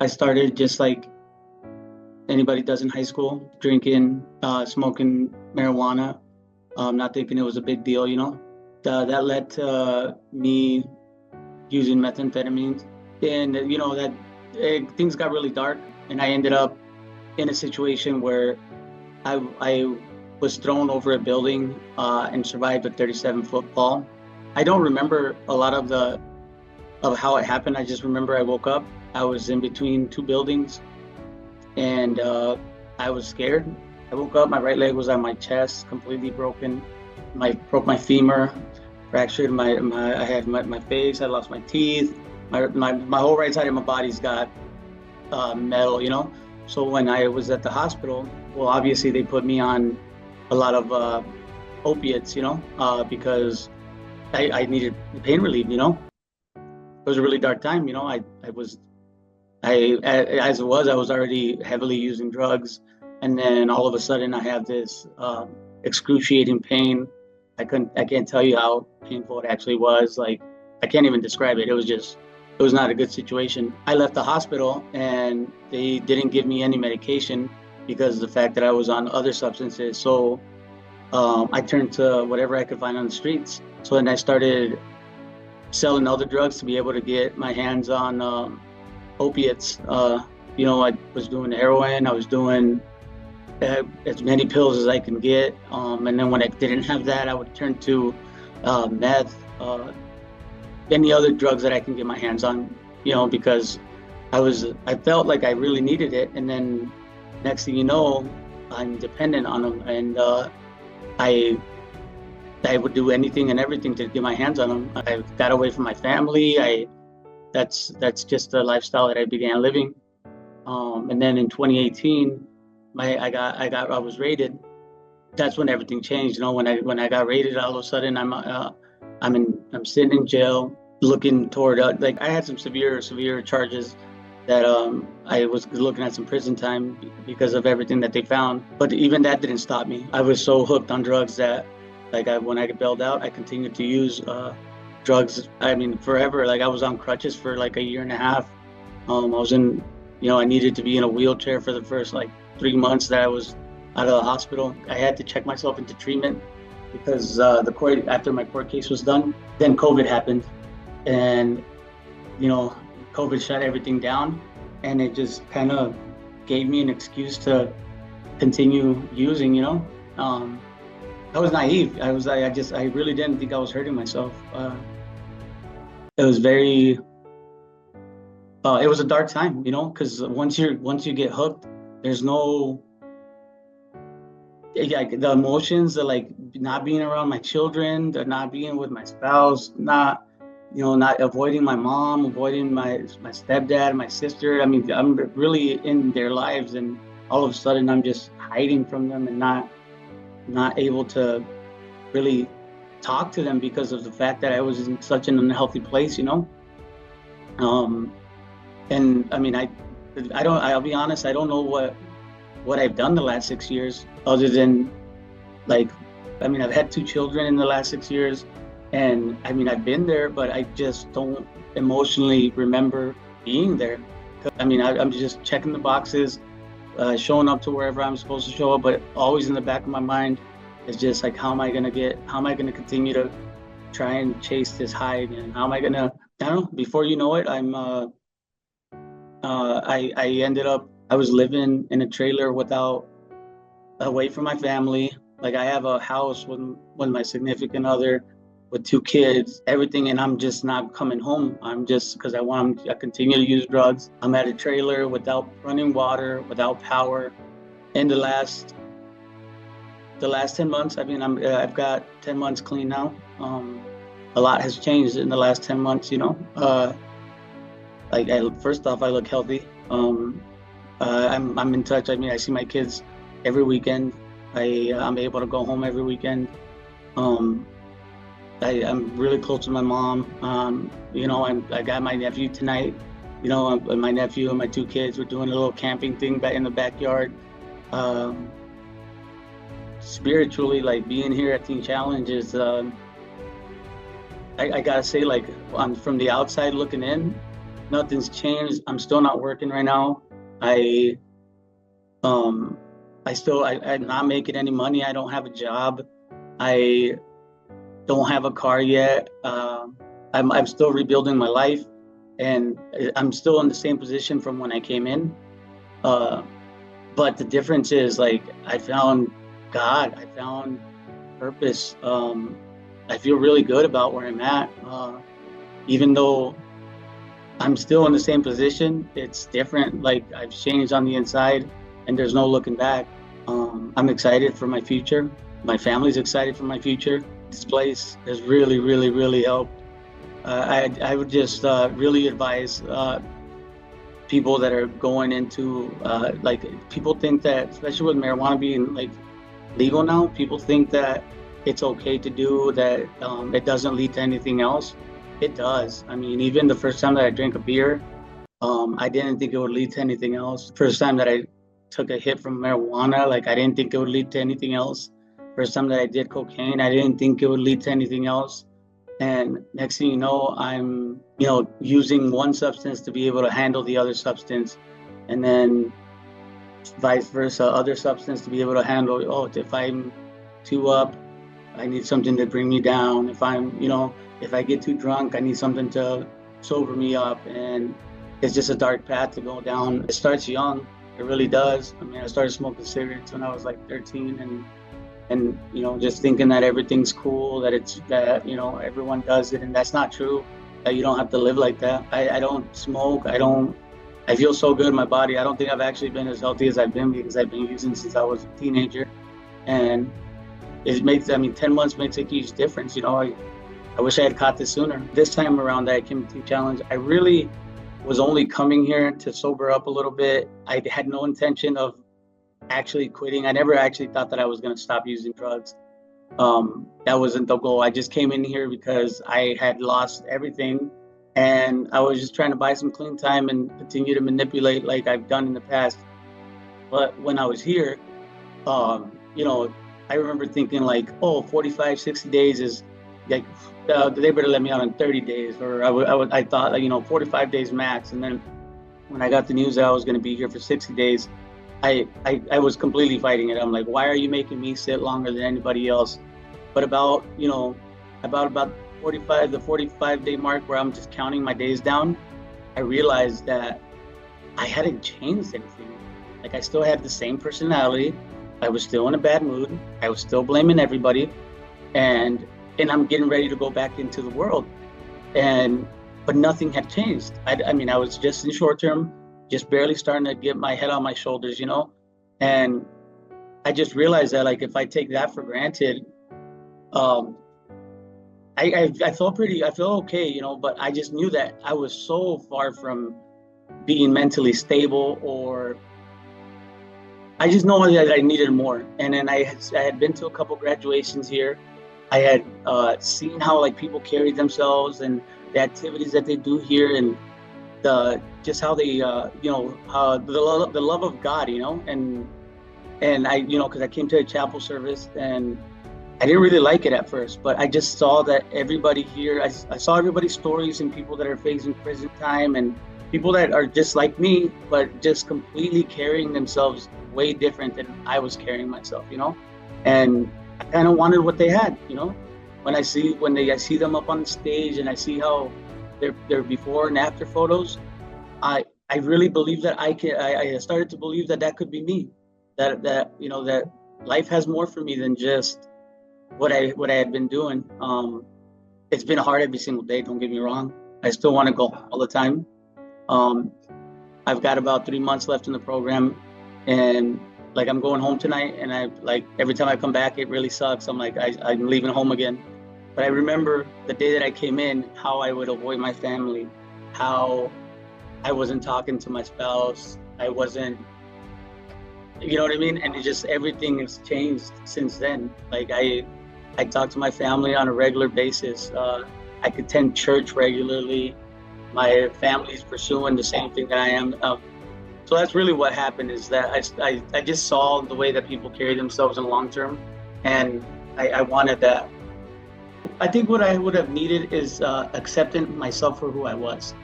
I started just like anybody does in high school, drinking, smoking marijuana, not thinking it was a big deal, you know. That led to me using methamphetamines, and that things got really dark, and I ended up in a situation where I was thrown over a building and survived a 37-foot fall. I don't remember a lot of how it happened. I just remember I woke up. I was in between two buildings, and I was scared. I woke up. My right leg was on my chest, completely broken. Broke my femur, fractured I had my face. I lost my teeth. My whole right side of my body's got metal. So when I was at the hospital, well, obviously they put me on a lot of opiates, because I needed pain relief. It was a really dark time. As it was, I was already heavily using drugs, and then all of a sudden I have this excruciating pain. I can't tell you how painful it actually was. Like, I can't even describe it. It was not a good situation. I left the hospital and they didn't give me any medication because of the fact that I was on other substances. So I turned to whatever I could find on the streets. So then I started selling other drugs to be able to get my hands on opiates. I was doing heroin. I was doing as many pills as I can get. And then when I didn't have that, I would turn to meth, any other drugs that I can get my hands on, because I felt like I really needed it. And then next thing you know, I'm dependent on them. And I would do anything and everything to get my hands on them. I got away from my family. That's just the lifestyle that I began living. And then in 2018, I was raided. That's when everything changed. When I got raided, all of a sudden I'm sitting in jail, looking toward I had some severe charges that I was looking at some prison time because of everything that they found. But even that didn't stop me. I was so hooked on drugs that when I got bailed out, I continued to use drugs. Forever. I was on crutches for a year and a half. I was in, I needed to be in a wheelchair for the first 3 months that I was out of the hospital. I had to check myself into treatment because after my court case was done, then COVID happened, and COVID shut everything down, and it just kind of gave me an excuse to continue using. I was naive. I really didn't think I was hurting myself. It was it was a dark time, because once you get hooked, there's no, the emotions of not being around my children, not being with my spouse, not avoiding my mom, avoiding my stepdad, my sister. I'm really in their lives, and all of a sudden I'm just hiding from them and not able to really talk to them because of the fact that I was in such an unhealthy place. I'll be honest, I don't know what I've done the last 6 years other than I've had 2 children in the last 6 years, and I've been there, but I just don't emotionally remember being there. I'm just checking the boxes, showing up to wherever I'm supposed to show up, but always in the back of my mind is just how am I going to continue to try and chase this high again? How am I going to, I don't know, before you know it, I ended up, I was living in a trailer away from my family. I have a house with my significant other, with 2 kids, everything, and I'm just not coming home. I'm just, because I continue to use drugs. I'm at a trailer without running water, without power. In the last 10 months, I've got 10 months clean now. A lot has changed in the last 10 months, first off, I look healthy. I'm in touch. I see my kids every weekend. I'm able to go home every weekend. I'm really close to my mom. I got my nephew tonight. My nephew and my 2 kids, we're doing a little camping thing back in the backyard. Spiritually, being here at Teen Challenge is, I gotta say, from the outside looking in, Nothing's changed. I'm still not working right now. I I'm not making any money. I don't have a job. I don't have a car yet. I'm still rebuilding my life, and I'm still in the same position from when I came in. But the difference is, like, I found God. I found purpose. I feel really good about where I'm at. Even though I'm still in the same position, it's different. Like, I've changed on the inside, and there's no looking back. I'm excited for my future. My family's excited for my future. This place has really, really, really helped. I would just really advise people that are going into, like, people think that, especially with marijuana being like legal now, people think that it's okay to do that. It doesn't lead to anything else. It does. I mean, even the first time that I drank a beer, I didn't think it would lead to anything else. First time that I took a hit from marijuana, like, I didn't think it would lead to anything else. First time that I did cocaine, I didn't think it would lead to anything else. And next thing you know, I'm, using one substance to be able to handle the other substance, and then vice versa, other substance to be able to handle, if I'm too up, I need something to bring me down. If if I get too drunk, I need something to sober me up. And it's just a dark path to go down. It starts young. It really does. I mean, I started smoking cigarettes when I was like 13, and just thinking that everything's cool, that everyone does it, and that's not true. That you don't have to live like that. I don't smoke. I feel so good in my body. I don't think I've actually been as healthy as I've been, because I've been using since I was a teenager. And 10 months makes a huge difference. I wish I had caught this sooner. This time around that I came to challenge, I really was only coming here to sober up a little bit. I had no intention of actually quitting. I never actually thought that I was going to stop using drugs. That wasn't the goal. I just came in here because I had lost everything, and I was just trying to buy some clean time and continue to manipulate like I've done in the past. But when I was here, I remember thinking like, 45, 60 days is like, they better let me out in 30 days. Or I thought, 45 days max. And then when I got the news that I was going to be here for 60 days, I was completely fighting it. I'm like, why are you making me sit longer than anybody else? But about 45 day mark, where I'm just counting my days down, I realized that I hadn't changed anything. Like, I still had the same personality. I was still in a bad mood. I was still blaming everybody, and I'm getting ready to go back into the world. But nothing had changed. I was just in short term, just barely starting to get my head on my shoulders, and I just realized that, like, if I take that for granted, I felt okay, but I just knew that I was so far from being mentally stable, or I just know that I needed more. And then I had been to a couple graduations here. I had seen how, like, people carry themselves and the activities that they do here, and just how they, the love of God, and I, because I came to a chapel service, and I didn't really like it at first, but I just saw that everybody here, I saw everybody's stories, and people that are facing prison time, and people that are just like me, but just completely carrying themselves way different than I was carrying myself, and I kind of wanted what they had, when I see them up on the stage, and I see how their before and after photos, I really believe that I started to believe that could be me, that life has more for me than just what I had been doing. It's been hard every single day, don't get me wrong. I still want to go all the time. I've got about 3 months left in the program, and like, I'm going home tonight, and every time I come back, it really sucks. I'm like, I'm leaving home again. But I remember the day that I came in, how I would avoid my family, how I wasn't talking to my spouse. I wasn't, you know what I mean? And everything has changed since then. Like, I talk to my family on a regular basis. I attend church regularly. My family's pursuing the same thing that I am. So that's really what happened, is that I just saw the way that people carry themselves in the long term, and I wanted that. I think what I would have needed is accepting myself for who I was.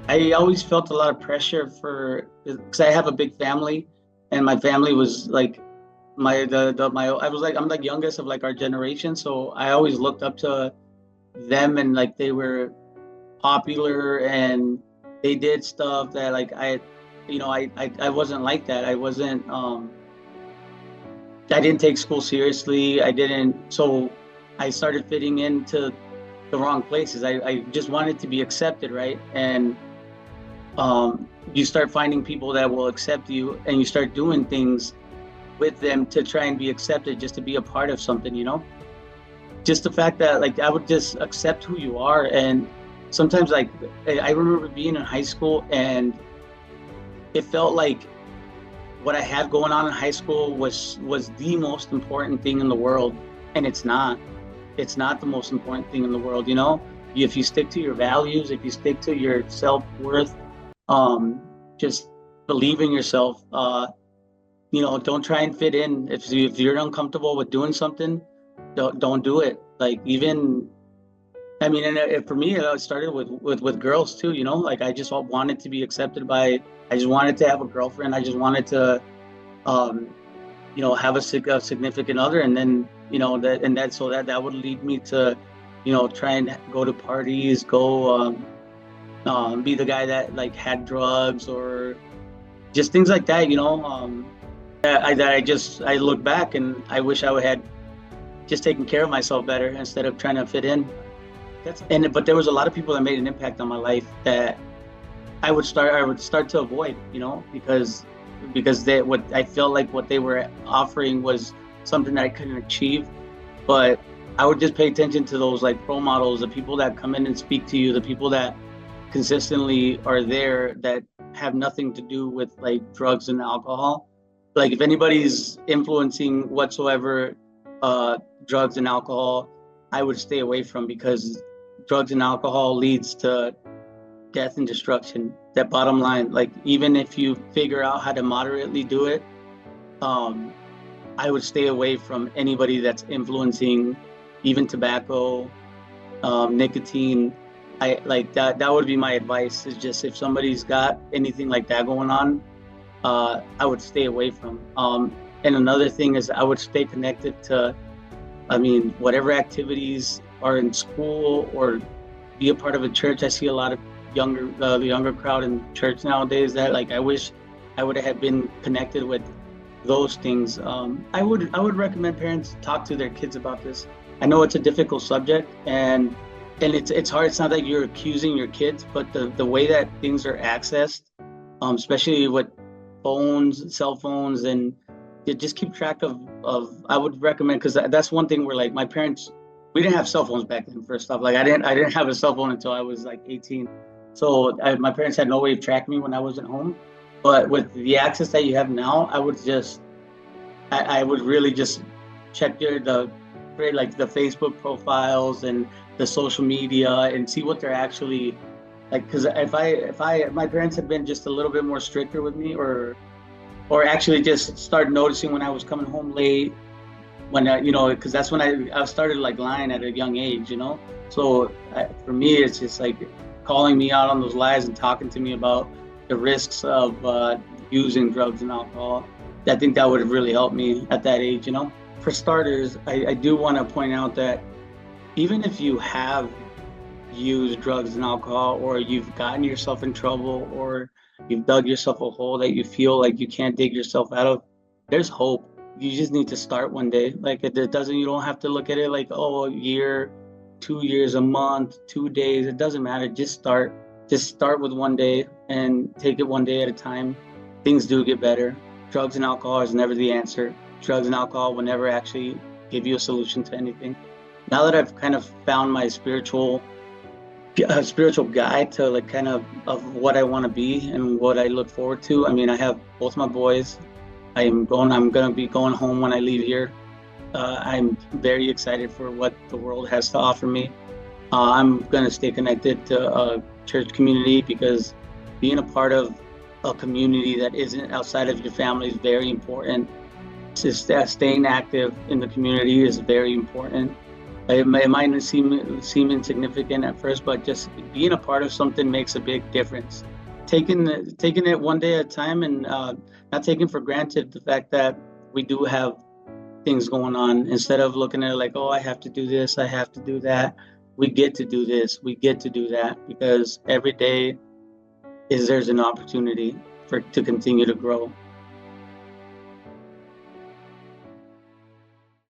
I always felt a lot of pressure because I have a big family, and my family was like I'm like youngest of like our generation, so I always looked up to them, and like they were popular and they did stuff that like I wasn't like that. I didn't take school seriously. So I started fitting into the wrong places. I just wanted to be accepted, right? And you start finding people that will accept you, and you start doing things with them to try and be accepted, just to be a part of something, just the fact that like I would just accept who you are. And sometimes like I remember being in high school, and it felt like what I had going on in high school was the most important thing in the world, and it's not the most important thing in the world. If you stick to your values, if you stick to your self-worth, just believe in yourself. Don't try and fit in. If you're uncomfortable with doing something, don't do it. Like, even, I mean, and for me, it started with girls too. Like I just wanted to be accepted I just wanted to have a girlfriend. I just wanted to, have a significant other, and then that would lead me to, try and go to parties, be the guy that like had drugs or just things like that. I look back and I wish I had just taken care of myself better instead of trying to fit in. But there was a lot of people that made an impact on my life that I would start to avoid, because I felt like what they were offering was something that I couldn't achieve. But I would just pay attention to those like role models, the people that come in and speak to you, the people that consistently are there, that have nothing to do with like drugs and alcohol. Like if anybody's influencing whatsoever drugs and alcohol, I would stay away from, because drugs and alcohol leads to death and destruction. That bottom line, like even if you figure out how to moderately do it, I would stay away from anybody that's influencing even tobacco, nicotine. I like that would be my advice, is just if somebody's got anything like that going on, I would stay away from. And another thing is I would stay connected to, whatever activities are in school, or be a part of a church. I see a lot of the younger crowd in church nowadays that like I wish I would have been connected with those things. I would recommend parents talk to their kids about this. I know it's a difficult subject, and it's hard. It's not that you're accusing your kids, but the way that things are accessed, especially with cell phones, and you just keep track of. I would recommend, because that's one thing where like my parents, we didn't have cell phones back then. First off, like I didn't have a cell phone until I was like 18. So my parents had no way of tracking me when I wasn't home. But with the access that you have now, I would really just check the Facebook profiles and the social media, and see what they're actually like. Because if my parents had been just a little bit more stricter with me, or actually just start noticing when I was coming home late, because that's when I started like lying at a young age, So for me, it's just like calling me out on those lies and talking to me about the risks of using drugs and alcohol. I think that would have really helped me at that age, For starters, I do want to point out that even if you have used drugs and alcohol, or you've gotten yourself in trouble, or you've dug yourself a hole that you feel like you can't dig yourself out of, there's hope. You just need to start one day. Like you don't have to look at it like, oh, a year, 2 years, a month, 2 days. It doesn't matter. Just start with one day and take it one day at a time. Things do get better. Drugs and alcohol is never the answer. Drugs and alcohol will never actually give you a solution to anything. Now that I've kind of found my spiritual guide to like kind of what I want to be and what I look forward to. I have both my boys. I'm going to be going home when I leave here. I'm very excited for what the world has to offer me. I'm going to stay connected to a church community, because being a part of a community that isn't outside of your family is very important. Staying active in the community is very important. It might seem insignificant at first, but just being a part of something makes a big difference. Taking it one day at a time, and not taking for granted the fact that we do have things going on, instead of looking at it like, oh, I have to do this, I have to do that. We get to do this, we get to do that, because every day there's an opportunity to continue to grow.